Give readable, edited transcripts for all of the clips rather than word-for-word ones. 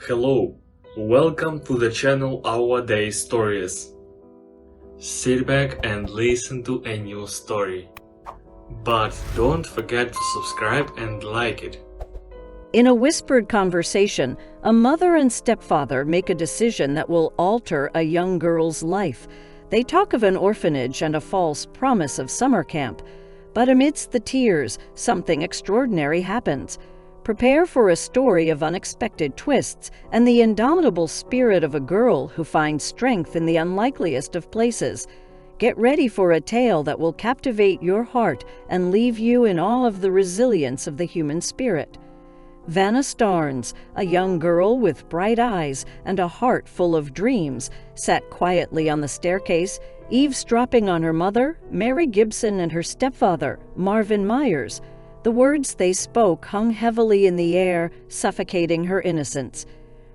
Hello, welcome to the channel Our Day Stories. Sit back and listen to a new story. But don't forget to subscribe and like it. In a whispered conversation, a mother and stepfather make a decision that will alter a young girl's life. They talk of an orphanage and a false promise of summer camp. But amidst the tears, something extraordinary happens. Prepare for a story of unexpected twists and the indomitable spirit of a girl who finds strength in the unlikeliest of places. Get ready for a tale that will captivate your heart and leave you in awe of the resilience of the human spirit. Vanna Starnes, a young girl with bright eyes and a heart full of dreams, sat quietly on the staircase, eavesdropping on her mother, Mary Gibson, and her stepfather, Marvin Myers. The words they spoke hung heavily in the air, suffocating her innocence.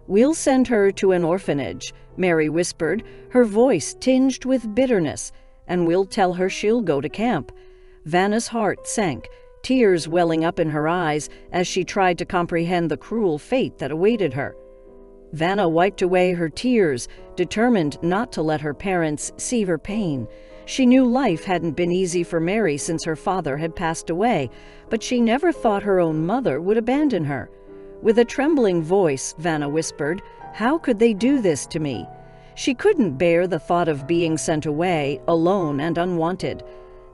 "We'll send her to an orphanage," Mary whispered, her voice tinged with bitterness, "and we'll tell her she'll go to camp." Vanna's heart sank, tears welling up in her eyes as she tried to comprehend the cruel fate that awaited her. Vanna wiped away her tears, determined not to let her parents see her pain. She knew life hadn't been easy for Mary since her father had passed away, but she never thought her own mother would abandon her. With a trembling voice, Vanna whispered, "How could they do this to me?" She couldn't bear the thought of being sent away, alone and unwanted.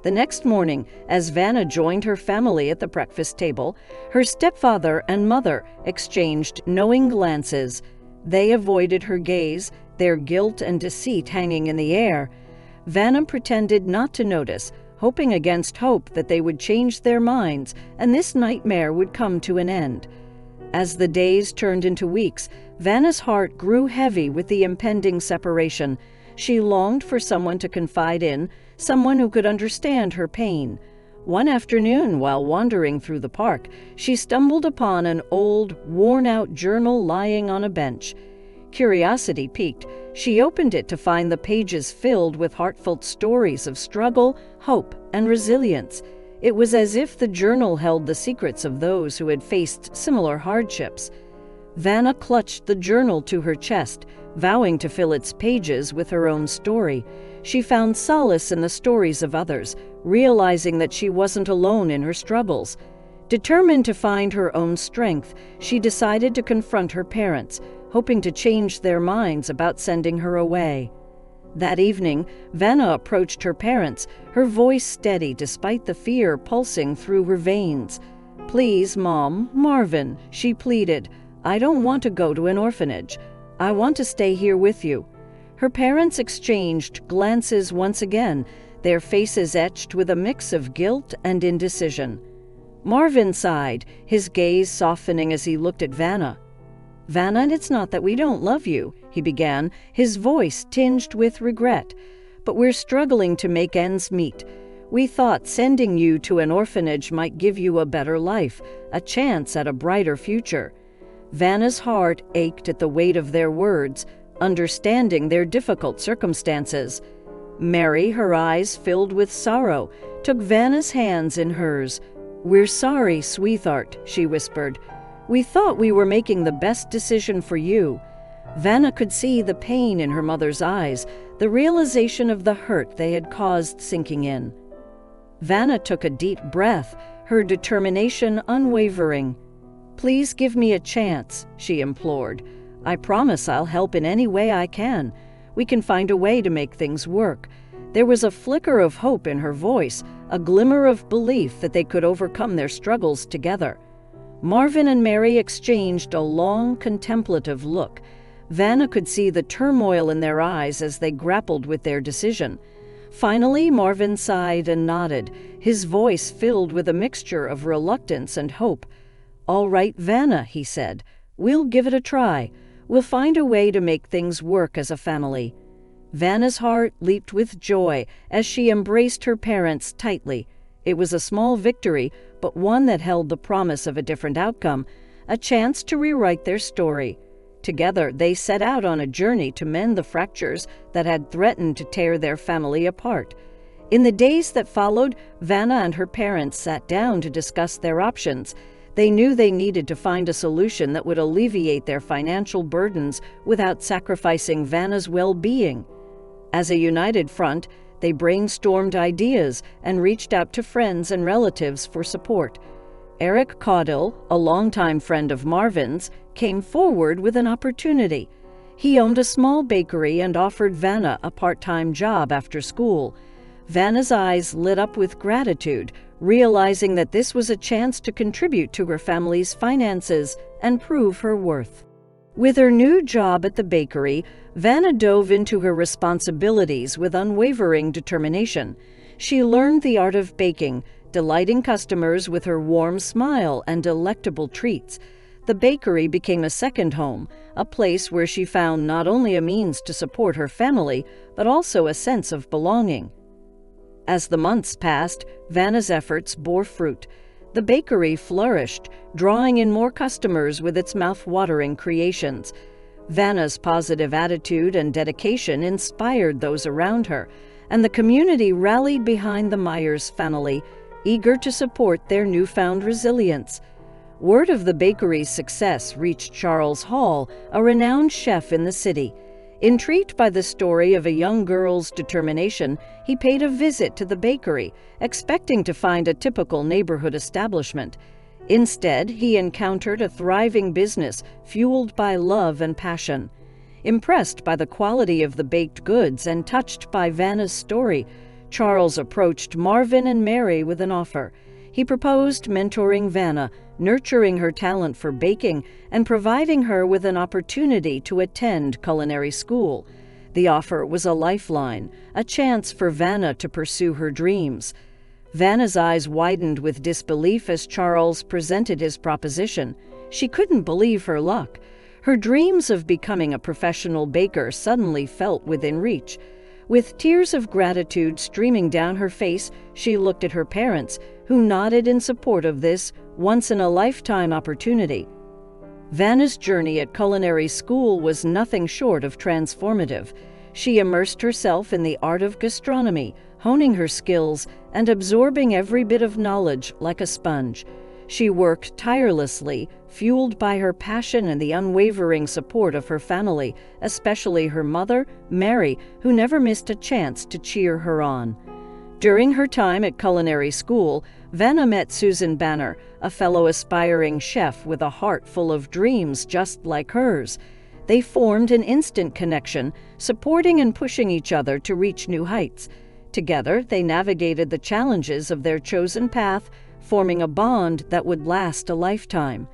The next morning, as Vanna joined her family at the breakfast table, her stepfather and mother exchanged knowing glances. They avoided her gaze, their guilt and deceit hanging in the air. Vanna pretended not to notice, hoping against hope that they would change their minds and this nightmare would come to an end. As the days turned into weeks, Vanna's heart grew heavy with the impending separation. She longed for someone to confide in, someone who could understand her pain. One afternoon, while wandering through the park, she stumbled upon an old, worn-out journal lying on a bench. Curiosity piqued. She opened it to find the pages filled with heartfelt stories of struggle, hope, and resilience. It was as if the journal held the secrets of those who had faced similar hardships. Vanna clutched the journal to her chest, vowing to fill its pages with her own story. She found solace in the stories of others, realizing that she wasn't alone in her struggles. Determined to find her own strength, she decided to confront her parents, hoping to change their minds about sending her away. That evening, Vanna approached her parents, her voice steady despite the fear pulsing through her veins. "Please, Mom, Marvin," she pleaded, "I don't want to go to an orphanage. I want to stay here with you." Her parents exchanged glances once again, their faces etched with a mix of guilt and indecision. Marvin sighed, his gaze softening as he looked at Vanna. "Vanna, it's not that we don't love you," he began, his voice tinged with regret. "But we're struggling to make ends meet. We thought sending you to an orphanage might give you a better life, a chance at a brighter future." Vanna's heart ached at the weight of their words, understanding their difficult circumstances. Mary, her eyes filled with sorrow, took Vanna's hands in hers. "We're sorry, sweetheart," she whispered. "We thought we were making the best decision for you." Vanna could see the pain in her mother's eyes, the realization of the hurt they had caused sinking in. Vanna took a deep breath, her determination unwavering. "Please give me a chance," she implored. "I promise I'll help in any way I can. We can find a way to make things work." There was a flicker of hope in her voice, a glimmer of belief that they could overcome their struggles together. Marvin and Mary exchanged a long, contemplative look. Vanna could see the turmoil in their eyes as they grappled with their decision. Finally, Marvin sighed and nodded, his voice filled with a mixture of reluctance and hope. "All right, Vanna," he said. "We'll give it a try. We'll find a way to make things work as a family." Vanna's heart leaped with joy as she embraced her parents tightly. It was a small victory, but one that held the promise of a different outcome, a chance to rewrite their story. Together, they set out on a journey to mend the fractures that had threatened to tear their family apart. In the days that followed, Vanna and her parents sat down to discuss their options. They knew they needed to find a solution that would alleviate their financial burdens without sacrificing Vanna's well-being. As a united front, they brainstormed ideas and reached out to friends and relatives for support. Eric Caudill, a longtime friend of Marvin's, came forward with an opportunity. He owned a small bakery and offered Vanna a part-time job after school. Vanna's eyes lit up with gratitude, realizing that this was a chance to contribute to her family's finances and prove her worth. With her new job at the bakery, Vanna dove into her responsibilities with unwavering determination. She learned the art of baking, delighting customers with her warm smile and delectable treats. The bakery became a second home, a place where she found not only a means to support her family, but also a sense of belonging. As the months passed, Vanna's efforts bore fruit. The bakery flourished, drawing in more customers with its mouth-watering creations. Vanna's positive attitude and dedication inspired those around her, and the community rallied behind the Myers family, eager to support their newfound resilience. Word of the bakery's success reached Charles Hall, a renowned chef in the city. Intrigued by the story of a young girl's determination, he paid a visit to the bakery, expecting to find a typical neighborhood establishment. Instead, he encountered a thriving business fueled by love and passion. Impressed by the quality of the baked goods and touched by Vanna's story, Charles approached Marvin and Mary with an offer. He proposed mentoring Vanna, nurturing her talent for baking, and providing her with an opportunity to attend culinary school. The offer was a lifeline, a chance for Vanna to pursue her dreams. Vanna's eyes widened with disbelief as Charles presented his proposition. She couldn't believe her luck. Her dreams of becoming a professional baker suddenly felt within reach. With tears of gratitude streaming down her face, she looked at her parents, who nodded in support of this once-in-a-lifetime opportunity. Vanna's journey at culinary school was nothing short of transformative. She immersed herself in the art of gastronomy, honing her skills and absorbing every bit of knowledge like a sponge. She worked tirelessly, fueled by her passion and the unwavering support of her family, especially her mother, Mary, who never missed a chance to cheer her on. During her time at culinary school, Vanna met Susan Banner, a fellow aspiring chef with a heart full of dreams just like hers. They formed an instant connection, supporting and pushing each other to reach new heights. Together, they navigated the challenges of their chosen path, forming a bond that would last a lifetime.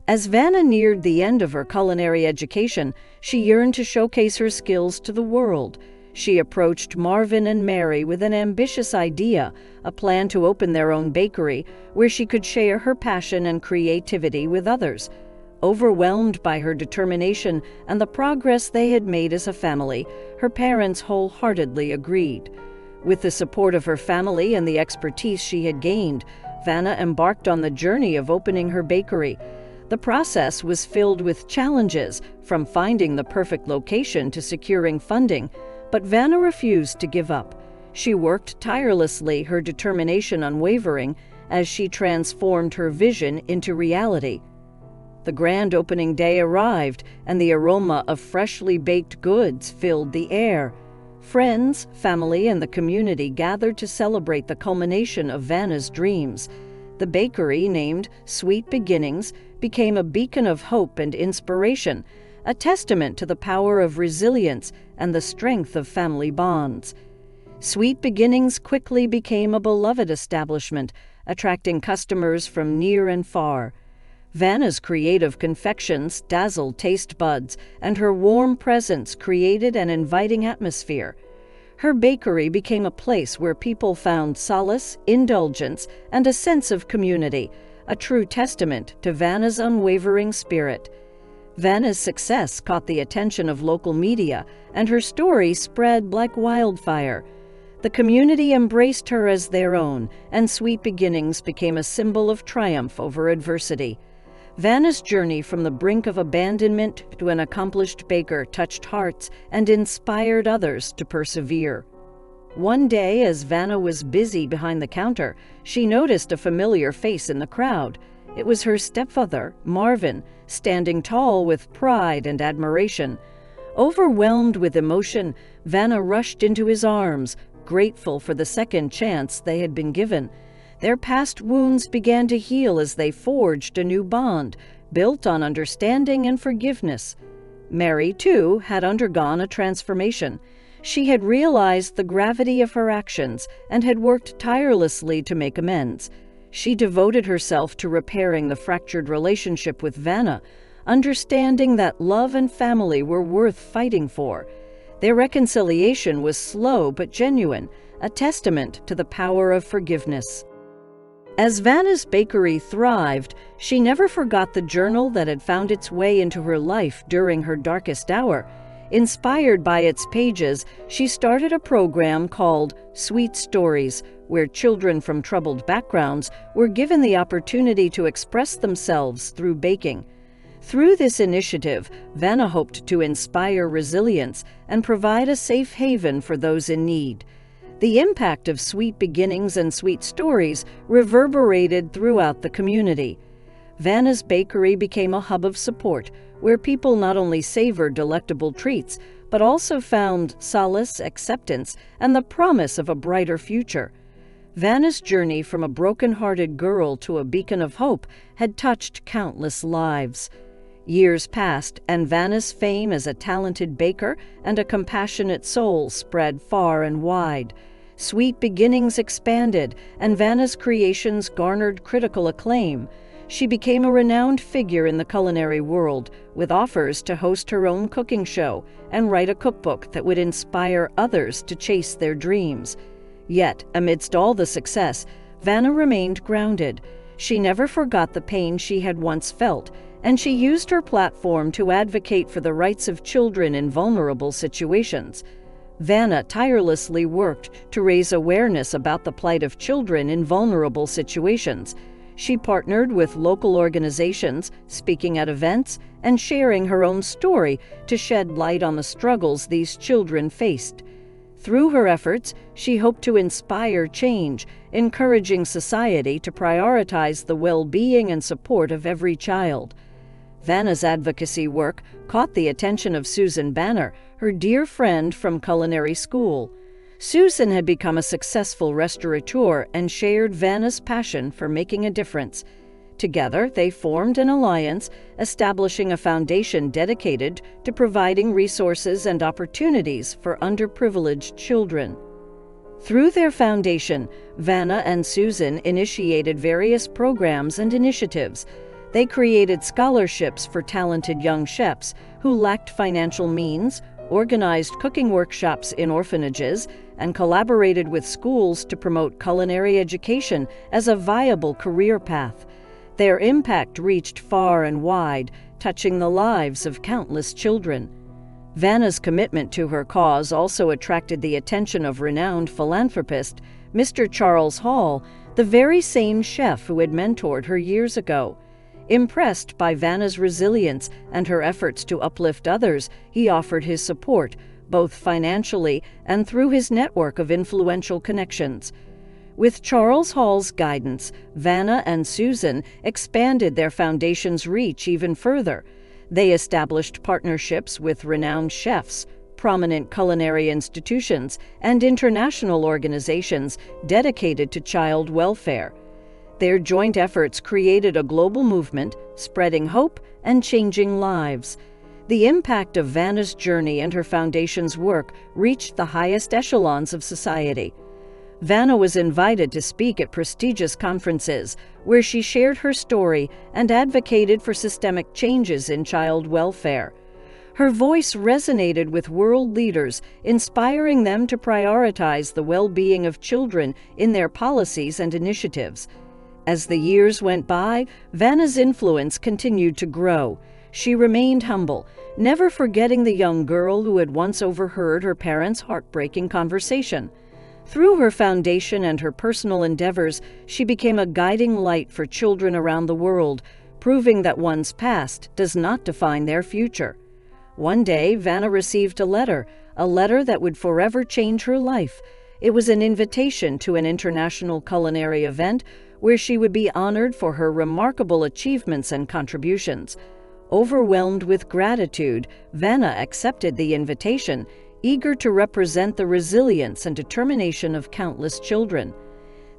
As Vanna neared the end of her culinary education, she yearned to showcase her skills to the world. She approached Marvin and Mary with an ambitious idea, a plan to open their own bakery where she could share her passion and creativity with others. Overwhelmed by her determination and the progress they had made as a family, her parents wholeheartedly agreed. With the support of her family and the expertise she had gained, Vanna embarked on the journey of opening her bakery. The process was filled with challenges, from finding the perfect location to securing funding, but Vanna refused to give up. She worked tirelessly, her determination unwavering, as she transformed her vision into reality. The grand opening day arrived, and the aroma of freshly baked goods filled the air. Friends, family, and the community gathered to celebrate the culmination of Vanna's dreams. The bakery, named Sweet Beginnings, became a beacon of hope and inspiration, a testament to the power of resilience and the strength of family bonds. Sweet Beginnings quickly became a beloved establishment, attracting customers from near and far. Vanna's creative confections dazzled taste buds, and her warm presence created an inviting atmosphere. Her bakery became a place where people found solace, indulgence, and a sense of community, a true testament to Vanna's unwavering spirit. Vanna's success caught the attention of local media, and her story spread like wildfire. The community embraced her as their own, and Sweet Beginnings became a symbol of triumph over adversity. Vanna's journey from the brink of abandonment to an accomplished baker touched hearts and inspired others to persevere. One day, as Vanna was busy behind the counter, she noticed a familiar face in the crowd. It was her stepfather, Marvin, standing tall with pride and admiration. Overwhelmed with emotion, Vanna rushed into his arms, grateful for the second chance they had been given. Their past wounds began to heal as they forged a new bond, built on understanding and forgiveness. Mary, too, had undergone a transformation. She had realized the gravity of her actions and had worked tirelessly to make amends. She devoted herself to repairing the fractured relationship with Vanna, understanding that love and family were worth fighting for. Their reconciliation was slow but genuine, a testament to the power of forgiveness. As Vanna's bakery thrived, she never forgot the journal that had found its way into her life during her darkest hour. Inspired by its pages, she started a program called Sweet Stories, where children from troubled backgrounds were given the opportunity to express themselves through baking. Through this initiative, Vanna hoped to inspire resilience and provide a safe haven for those in need. The impact of Sweet Beginnings and Sweet Stories reverberated throughout the community. Vanna's bakery became a hub of support, where people not only savored delectable treats, but also found solace, acceptance, and the promise of a brighter future. Vanna's journey from a broken-hearted girl to a beacon of hope had touched countless lives. Years passed, and Vanna's fame as a talented baker and a compassionate soul spread far and wide. Sweet Beginnings expanded, and Vanna's creations garnered critical acclaim. She became a renowned figure in the culinary world, with offers to host her own cooking show and write a cookbook that would inspire others to chase their dreams. Yet, amidst all the success, Vanna remained grounded. She never forgot the pain she had once felt, and she used her platform to advocate for the rights of children in vulnerable situations. Vanna tirelessly worked to raise awareness about the plight of children in vulnerable situations. She partnered with local organizations, speaking at events, and sharing her own story to shed light on the struggles these children faced. Through her efforts, she hoped to inspire change, encouraging society to prioritize the well-being and support of every child. Vanna's advocacy work caught the attention of Susan Banner, her dear friend from culinary school. Susan had become a successful restaurateur and shared Vanna's passion for making a difference. Together, they formed an alliance, establishing a foundation dedicated to providing resources and opportunities for underprivileged children. Through their foundation, Vanna and Susan initiated various programs and initiatives. They created scholarships for talented young chefs who lacked financial means, organized cooking workshops in orphanages, and collaborated with schools to promote culinary education as a viable career path. Their impact reached far and wide, touching the lives of countless children. Vanna's commitment to her cause also attracted the attention of renowned philanthropist Mr. Charles Hall, the very same chef who had mentored her years ago. Impressed by Vanna's resilience and her efforts to uplift others, he offered his support, both financially and through his network of influential connections. With Charles Hall's guidance, Vanna and Susan expanded their foundation's reach even further. They established partnerships with renowned chefs, prominent culinary institutions, and international organizations dedicated to child welfare. Their joint efforts created a global movement, spreading hope and changing lives. The impact of Vanna's journey and her foundation's work reached the highest echelons of society. Vanna was invited to speak at prestigious conferences, where she shared her story and advocated for systemic changes in child welfare. Her voice resonated with world leaders, inspiring them to prioritize the well-being of children in their policies and initiatives. As the years went by, Vanna's influence continued to grow. She remained humble, never forgetting the young girl who had once overheard her parents' heartbreaking conversation. Through her foundation and her personal endeavors, she became a guiding light for children around the world, proving that one's past does not define their future. One day, Vanna received a letter that would forever change her life. It was an invitation to an international culinary event where she would be honored for her remarkable achievements and contributions. Overwhelmed with gratitude, Vanna accepted the invitation, eager to represent the resilience and determination of countless children.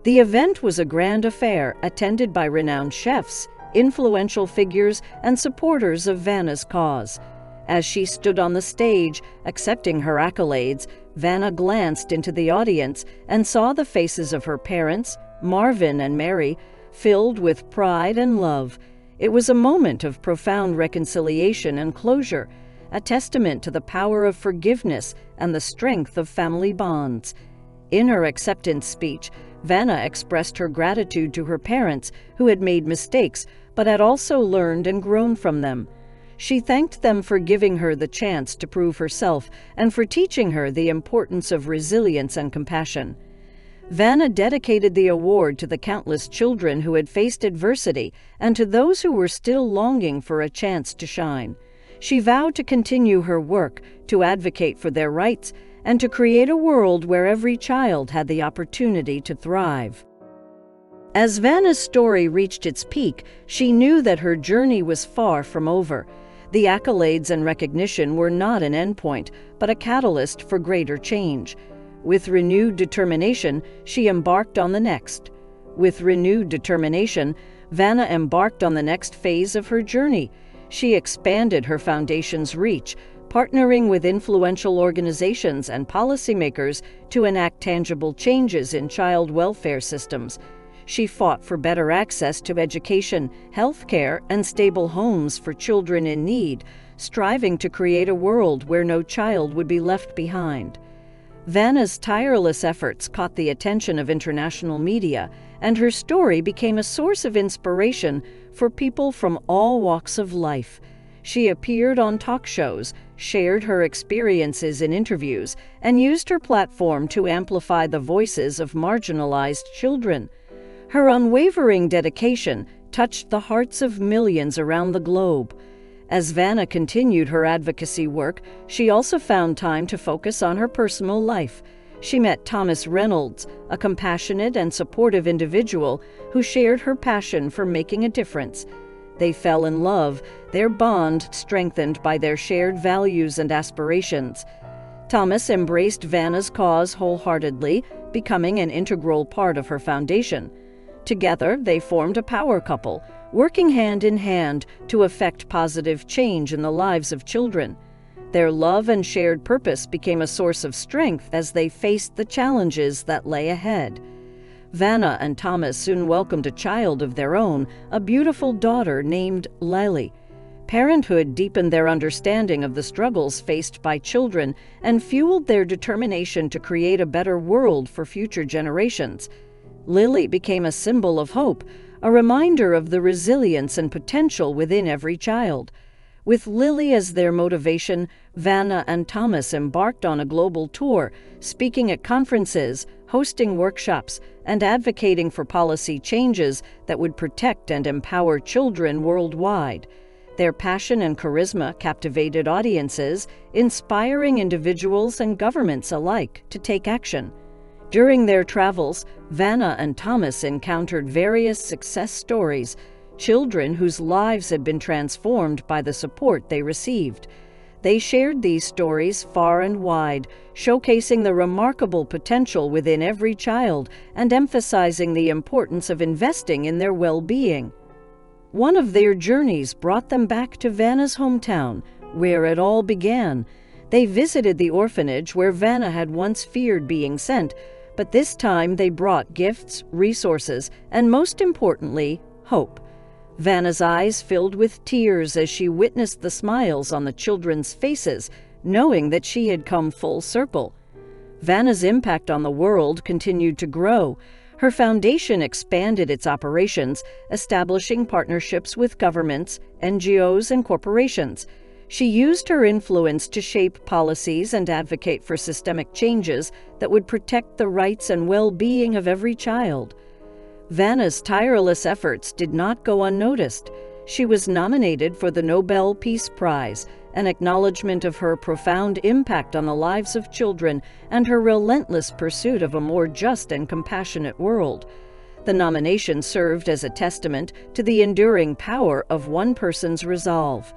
The event was a grand affair, attended by renowned chefs, influential figures, and supporters of Vanna's cause. As she stood on the stage, accepting her accolades, Vanna glanced into the audience and saw the faces of her parents, Marvin and Mary, filled with pride and love. It was a moment of profound reconciliation and closure, a testament to the power of forgiveness and the strength of family bonds. In her acceptance speech, Vanna expressed her gratitude to her parents, who had made mistakes but had also learned and grown from them. She thanked them for giving her the chance to prove herself and for teaching her the importance of resilience and compassion. Vanna dedicated the award to the countless children who had faced adversity and to those who were still longing for a chance to shine. She vowed to continue her work, to advocate for their rights, and to create a world where every child had the opportunity to thrive. As Vanna's story reached its peak, she knew that her journey was far from over. The accolades and recognition were not an endpoint, but a catalyst for greater change. With renewed determination, she embarked on the next. With renewed determination, Vanna embarked on the next phase of her journey. She expanded her foundation's reach, partnering with influential organizations and policymakers to enact tangible changes in child welfare systems. She fought for better access to education, health care, and stable homes for children in need, striving to create a world where no child would be left behind. Vanna's tireless efforts caught the attention of international media, and her story became a source of inspiration for people from all walks of life. She appeared on talk shows, shared her experiences in interviews, and used her platform to amplify the voices of marginalized children. Her unwavering dedication touched the hearts of millions around the globe. As Vanna continued her advocacy work, she also found time to focus on her personal life. She met Thomas Reynolds, a compassionate and supportive individual who shared her passion for making a difference. They fell in love, their bond strengthened by their shared values and aspirations. Thomas embraced Vanna's cause wholeheartedly, becoming an integral part of her foundation. Together, they formed a power couple, working hand in hand to effect positive change in the lives of children. Their love and shared purpose became a source of strength as they faced the challenges that lay ahead. Vanna and Thomas soon welcomed a child of their own, a beautiful daughter named Lily. Parenthood deepened their understanding of the struggles faced by children and fueled their determination to create a better world for future generations. Lily became a symbol of hope, a reminder of the resilience and potential within every child. With Lily as their motivation, Vanna and Thomas embarked on a global tour, speaking at conferences, hosting workshops, and advocating for policy changes that would protect and empower children worldwide. Their passion and charisma captivated audiences, inspiring individuals and governments alike to take action. During their travels, Vanna and Thomas encountered various success stories, children whose lives had been transformed by the support they received. They shared these stories far and wide, showcasing the remarkable potential within every child and emphasizing the importance of investing in their well-being. One of their journeys brought them back to Vanna's hometown, where it all began. They visited the orphanage where Vanna had once feared being sent, but this time they brought gifts, resources, and most importantly, hope. Vanna's eyes filled with tears as she witnessed the smiles on the children's faces, knowing that she had come full circle. Vanna's impact on the world continued to grow. Her foundation expanded its operations, establishing partnerships with governments, NGOs, and corporations. She used her influence to shape policies and advocate for systemic changes that would protect the rights and well-being of every child. Vanna's tireless efforts did not go unnoticed. She was nominated for the Nobel Peace Prize, an acknowledgement of her profound impact on the lives of children and her relentless pursuit of a more just and compassionate world. The nomination served as a testament to the enduring power of one person's resolve.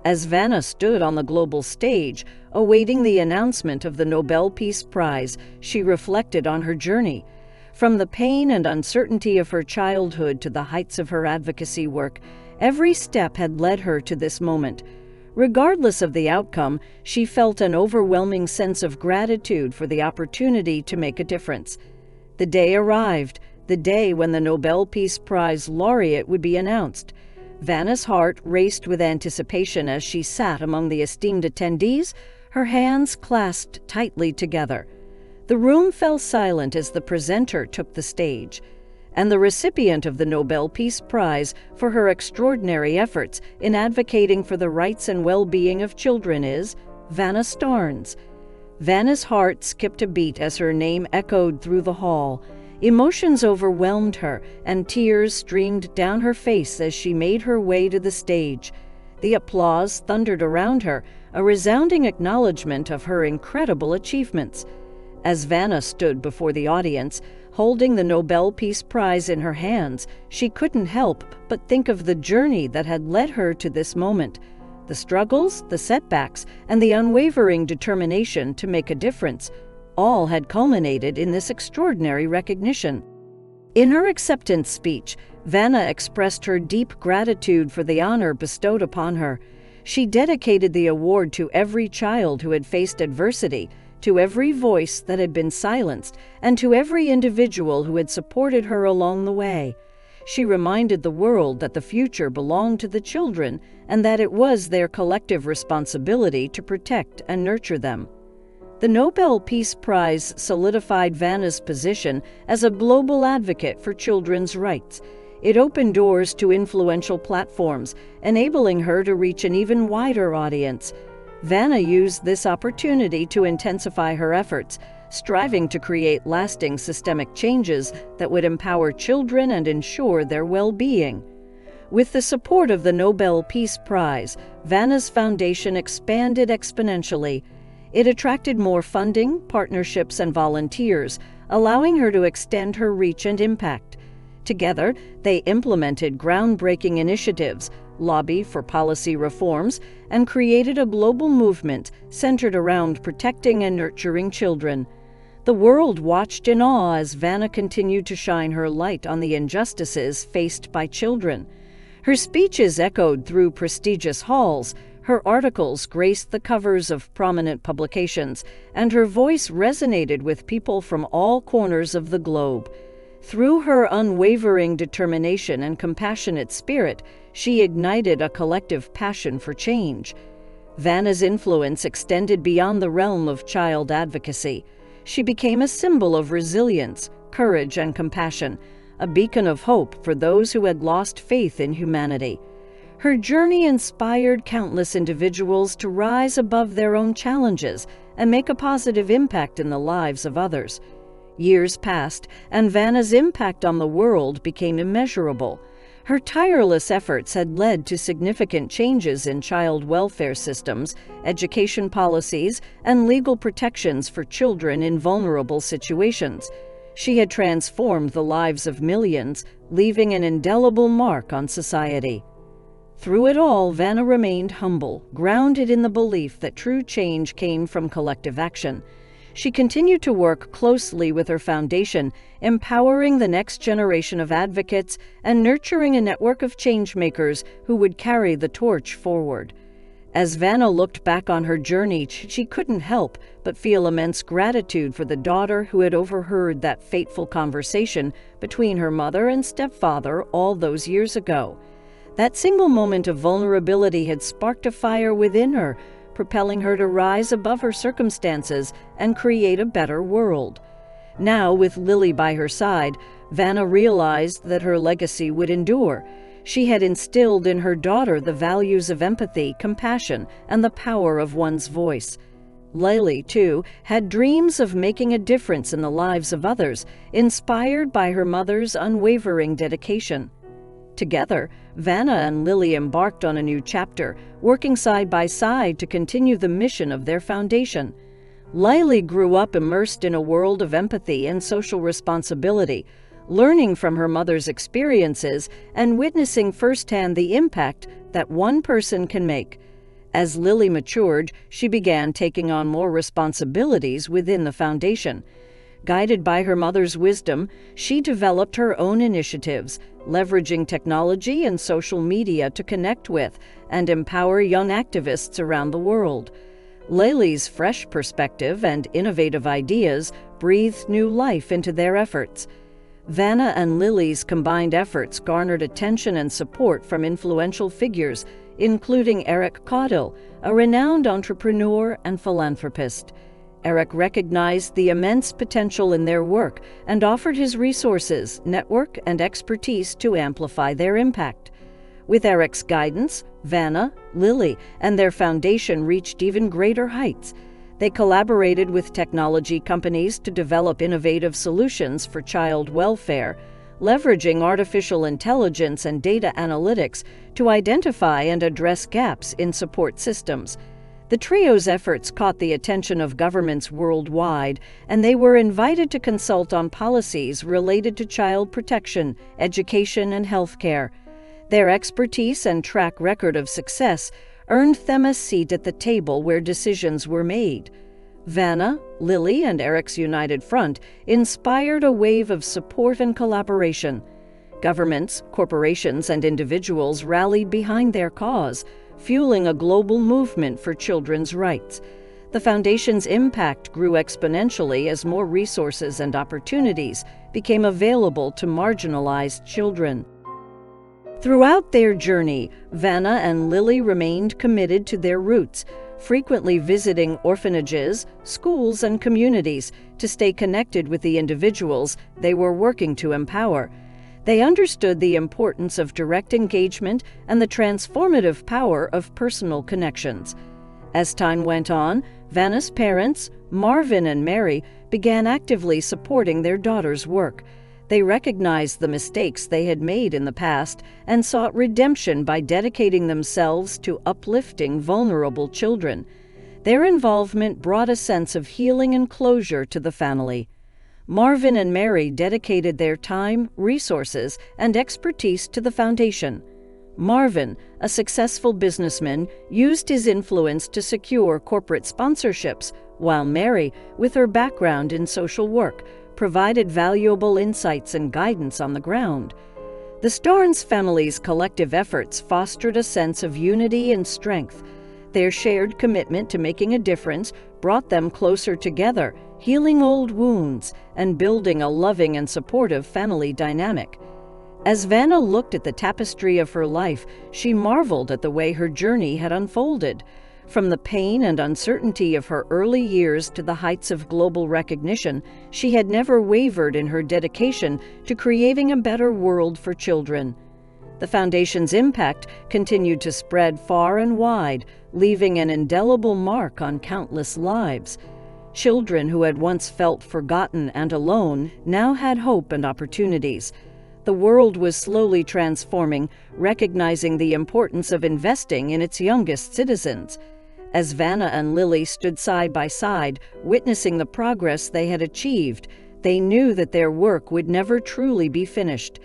As Vanna stood on the global stage, awaiting the announcement of the Nobel Peace Prize, she reflected on her journey. From the pain and uncertainty of her childhood to the heights of her advocacy work, every step had led her to this moment. Regardless of the outcome, she felt an overwhelming sense of gratitude for the opportunity to make a difference. The day arrived, the day when the Nobel Peace Prize laureate would be announced. Vanna's heart raced with anticipation as she sat among the esteemed attendees, her hands clasped tightly together. The room fell silent as the presenter took the stage. And the recipient of the Nobel Peace Prize for her extraordinary efforts in advocating for the rights and well-being of children is Vanna Starnes. Vanna's heart skipped a beat as her name echoed through the hall. Emotions overwhelmed her, and tears streamed down her face as she made her way to the stage. The applause thundered around her, a resounding acknowledgement of her incredible achievements. As Vanna stood before the audience, holding the Nobel Peace Prize in her hands, she couldn't help but think of the journey that had led her to this moment. The struggles, the setbacks, and the unwavering determination to make a difference, all had culminated in this extraordinary recognition. In her acceptance speech, Vanna expressed her deep gratitude for the honor bestowed upon her. She dedicated the award to every child who had faced adversity, to every voice that had been silenced, and to every individual who had supported her along the way. She reminded the world that the future belonged to the children and that it was their collective responsibility to protect and nurture them. The Nobel Peace Prize solidified Vanna's position as a global advocate for children's rights. It opened doors to influential platforms, enabling her to reach an even wider audience. Vanna used this opportunity to intensify her efforts, striving to create lasting systemic changes that would empower children and ensure their well-being. With the support of the Nobel Peace Prize, Vanna's foundation expanded exponentially. It attracted more funding, partnerships, and volunteers, allowing her to extend her reach and impact. Together, they implemented groundbreaking initiatives, lobbied for policy reforms, and created a global movement centered around protecting and nurturing children. The world watched in awe as Vanna continued to shine her light on the injustices faced by children. Her speeches echoed through prestigious halls, her articles graced the covers of prominent publications, and her voice resonated with people from all corners of the globe. Through her unwavering determination and compassionate spirit, she ignited a collective passion for change. Vanna's influence extended beyond the realm of child advocacy. She became a symbol of resilience, courage, and compassion, a beacon of hope for those who had lost faith in humanity. Her journey inspired countless individuals to rise above their own challenges and make a positive impact in the lives of others. Years passed, and Vanna's impact on the world became immeasurable. Her tireless efforts had led to significant changes in child welfare systems, education policies, and legal protections for children in vulnerable situations. She had transformed the lives of millions, leaving an indelible mark on society. Through it all, Vanna remained humble, grounded in the belief that true change came from collective action. She continued to work closely with her foundation, empowering the next generation of advocates and nurturing a network of changemakers who would carry the torch forward. As Vanna looked back on her journey, she couldn't help but feel immense gratitude for the daughter who had overheard that fateful conversation between her mother and stepfather all those years ago. That single moment of vulnerability had sparked a fire within her, propelling her to rise above her circumstances and create a better world. Now, with Lily by her side, Vanna realized that her legacy would endure. She had instilled in her daughter the values of empathy, compassion, and the power of one's voice. Lily, too, had dreams of making a difference in the lives of others, inspired by her mother's unwavering dedication. Together, Vanna and Lily embarked on a new chapter, working side by side to continue the mission of their foundation. Lily grew up immersed in a world of empathy and social responsibility. learning from her mother's experiences and witnessing firsthand the impact that one person can make. As Lily matured, she began taking on more responsibilities within the foundation. Guided by her mother's wisdom, she developed her own initiatives, leveraging technology and social media to connect with and empower young activists around the world. Lily's fresh perspective and innovative ideas breathed new life into their efforts. Vanna and Lily's combined efforts garnered attention and support from influential figures, including Eric Caudill, a renowned entrepreneur and philanthropist. Eric recognized the immense potential in their work and offered his resources, network, and expertise to amplify their impact. With Eric's guidance, Vanna, Lily, and their foundation reached even greater heights. They collaborated with technology companies to develop innovative solutions for child welfare, leveraging artificial intelligence and data analytics to identify and address gaps in support systems. The trio's efforts caught the attention of governments worldwide, and they were invited to consult on policies related to child protection, education, and healthcare. Their expertise and track record of success earned them a seat at the table where decisions were made. Vanna, Lily, and Eric's united front inspired a wave of support and collaboration. Governments, corporations, and individuals rallied behind their cause, fueling a global movement for children's rights. The foundation's impact grew exponentially as more resources and opportunities became available to marginalized children. Throughout their journey, Vanna and Lily remained committed to their roots, frequently visiting orphanages, schools, and communities to stay connected with the individuals they were working to empower. They understood the importance of direct engagement and the transformative power of personal connections. As time went on, Vanna's parents, Marvin and Mary, began actively supporting their daughter's work. They recognized the mistakes they had made in the past and sought redemption by dedicating themselves to uplifting vulnerable children. Their involvement brought a sense of healing and closure to the family. Marvin and Mary dedicated their time, resources, and expertise to the foundation. Marvin, a successful businessman, used his influence to secure corporate sponsorships, while Mary, with her background in social work, provided valuable insights and guidance on the ground. The Starnes family's collective efforts fostered a sense of unity and strength. Their shared commitment to making a difference brought them closer together, healing old wounds and building a loving and supportive family dynamic. As Vanna looked at the tapestry of her life, she marveled at the way her journey had unfolded. From the pain and uncertainty of her early years to the heights of global recognition, she had never wavered in her dedication to creating a better world for children. The foundation's impact continued to spread far and wide, leaving an indelible mark on countless lives. Children who had once felt forgotten and alone now had hope and opportunities. The world was slowly transforming, recognizing the importance of investing in its youngest citizens. As Vanna and Lily stood side by side, witnessing the progress they had achieved, they knew that their work would never truly be finished.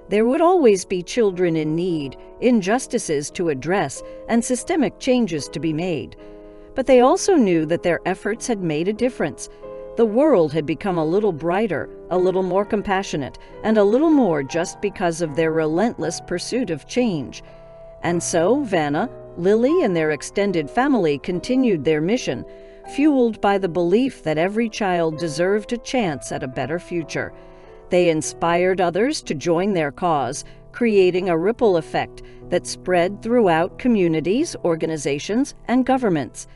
There would always be children in need, injustices to address, and systemic changes to be made. But they also knew that their efforts had made a difference. The world had become a little brighter, a little more compassionate, and a little more just because of their relentless pursuit of change. And so Vanna, Lily, and their extended family continued their mission, fueled by the belief that every child deserved a chance at a better future. They inspired others to join their cause, creating a ripple effect that spread throughout communities, organizations, and governments.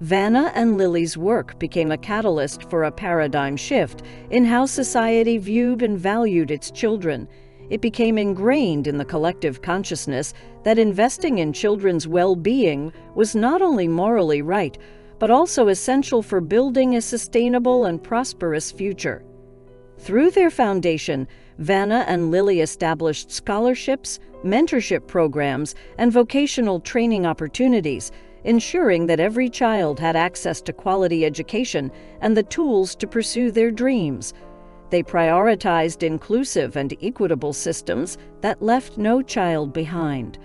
Vanna and Lily's work became a catalyst for a paradigm shift in how society viewed and valued its children. It became ingrained in the collective consciousness that investing in children's well-being was not only morally right, but also essential for building a sustainable and prosperous future. Through their foundation, Vanna and Lily established scholarships, mentorship programs, and vocational training opportunities, ensuring that every child had access to quality education and the tools to pursue their dreams. They prioritized inclusive and equitable systems that left no child behind.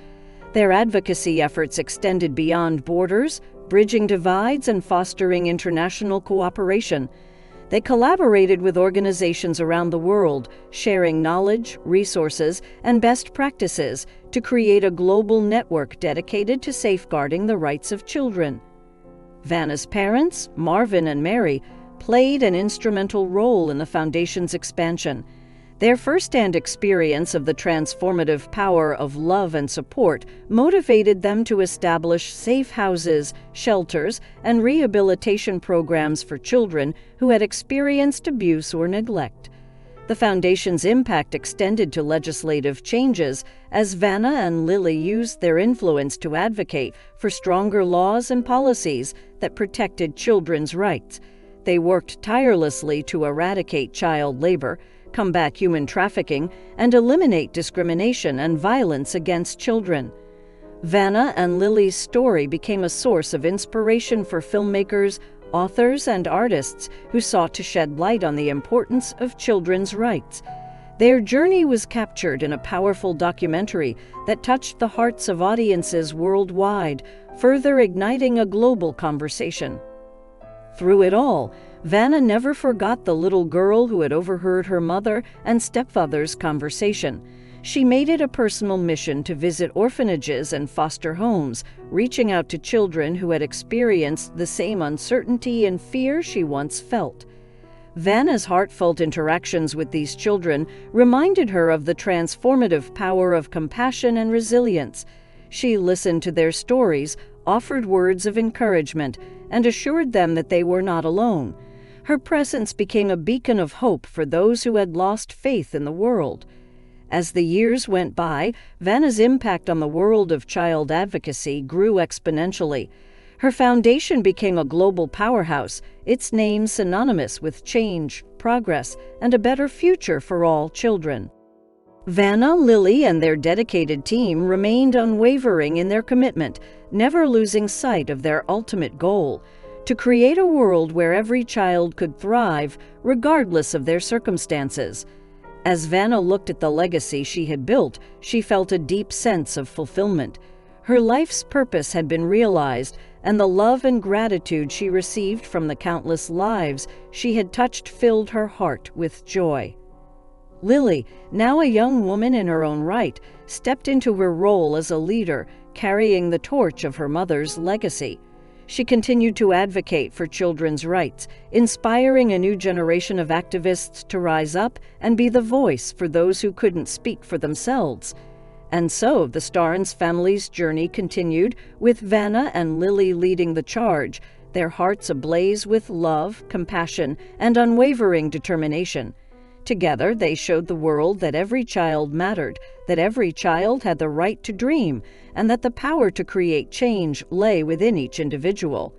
Their advocacy efforts extended beyond borders, bridging divides and fostering international cooperation. They collaborated with organizations around the world, sharing knowledge, resources, and best practices to create a global network dedicated to safeguarding the rights of children. Vanna's parents, Marvin and Mary, played an instrumental role in the Foundation's expansion. Their first-hand experience of the transformative power of love and support motivated them to establish safe houses, shelters, and rehabilitation programs for children who had experienced abuse or neglect. The Foundation's impact extended to legislative changes as Vanna and Lily used their influence to advocate for stronger laws and policies that protected children's rights. They worked tirelessly to eradicate child labor, combat human trafficking, and eliminate discrimination and violence against children. Vanna and Lily's story became a source of inspiration for filmmakers, authors, and artists who sought to shed light on the importance of children's rights. Their journey was captured in a powerful documentary that touched the hearts of audiences worldwide, further igniting a global conversation. Through it all, Vanna never forgot the little girl who had overheard her mother and stepfather's conversation. She made it a personal mission to visit orphanages and foster homes, reaching out to children who had experienced the same uncertainty and fear she once felt. Vanna's heartfelt interactions with these children reminded her of the transformative power of compassion and resilience. She listened to their stories, offered words of encouragement, and assured them that they were not alone. Her presence became a beacon of hope for those who had lost faith in the world. As the years went by, Vanna's impact on the world of child advocacy grew exponentially. Her foundation became a global powerhouse, its name synonymous with change, progress, and a better future for all children. Vanna, Lily, and their dedicated team remained unwavering in their commitment, never losing sight of their ultimate goal: to create a world where every child could thrive, regardless of their circumstances. As Vanna looked at the legacy she had built, she felt a deep sense of fulfillment. Her life's purpose had been realized, and the love and gratitude she received from the countless lives she had touched filled her heart with joy. Lily, now a young woman in her own right, stepped into her role as a leader, carrying the torch of her mother's legacy. She continued to advocate for children's rights, inspiring a new generation of activists to rise up and be the voice for those who couldn't speak for themselves. And so the Starnes family's journey continued, with Vanna and Lily leading the charge, their hearts ablaze with love, compassion, and unwavering determination. Together, they showed the world that every child mattered, that every child had the right to dream, and that the power to create change lay within each individual.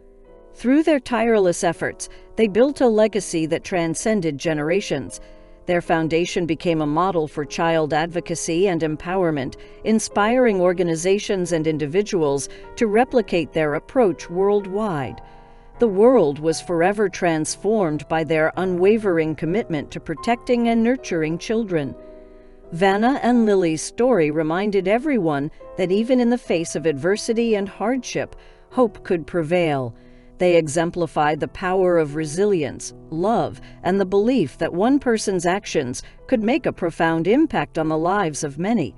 Through their tireless efforts, they built a legacy that transcended generations. Their foundation became a model for child advocacy and empowerment, inspiring organizations and individuals to replicate their approach worldwide. The world was forever transformed by their unwavering commitment to protecting and nurturing children. Vanna and Lily's story reminded everyone that even in the face of adversity and hardship, hope could prevail. They exemplified the power of resilience, love, and the belief that one person's actions could make a profound impact on the lives of many.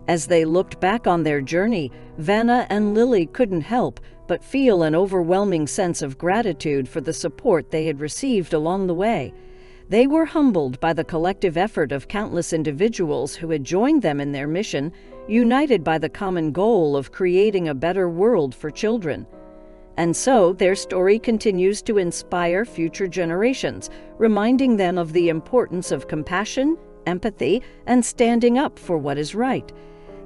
As they looked back on their journey, Vanna and Lily couldn't help but feel an overwhelming sense of gratitude for the support they had received along the way. They were humbled by the collective effort of countless individuals who had joined them in their mission, united by the common goal of creating a better world for children. And so their story continues to inspire future generations, reminding them of the importance of compassion, empathy, and standing up for what is right.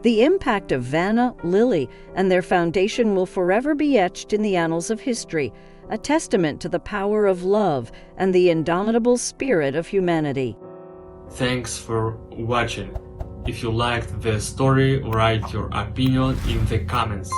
The impact of Vanna, Lily, and their foundation will forever be etched in the annals of history, a testament to the power of love and the indomitable spirit of humanity. Thanks for watching. If you liked the story, write your opinion in the comments.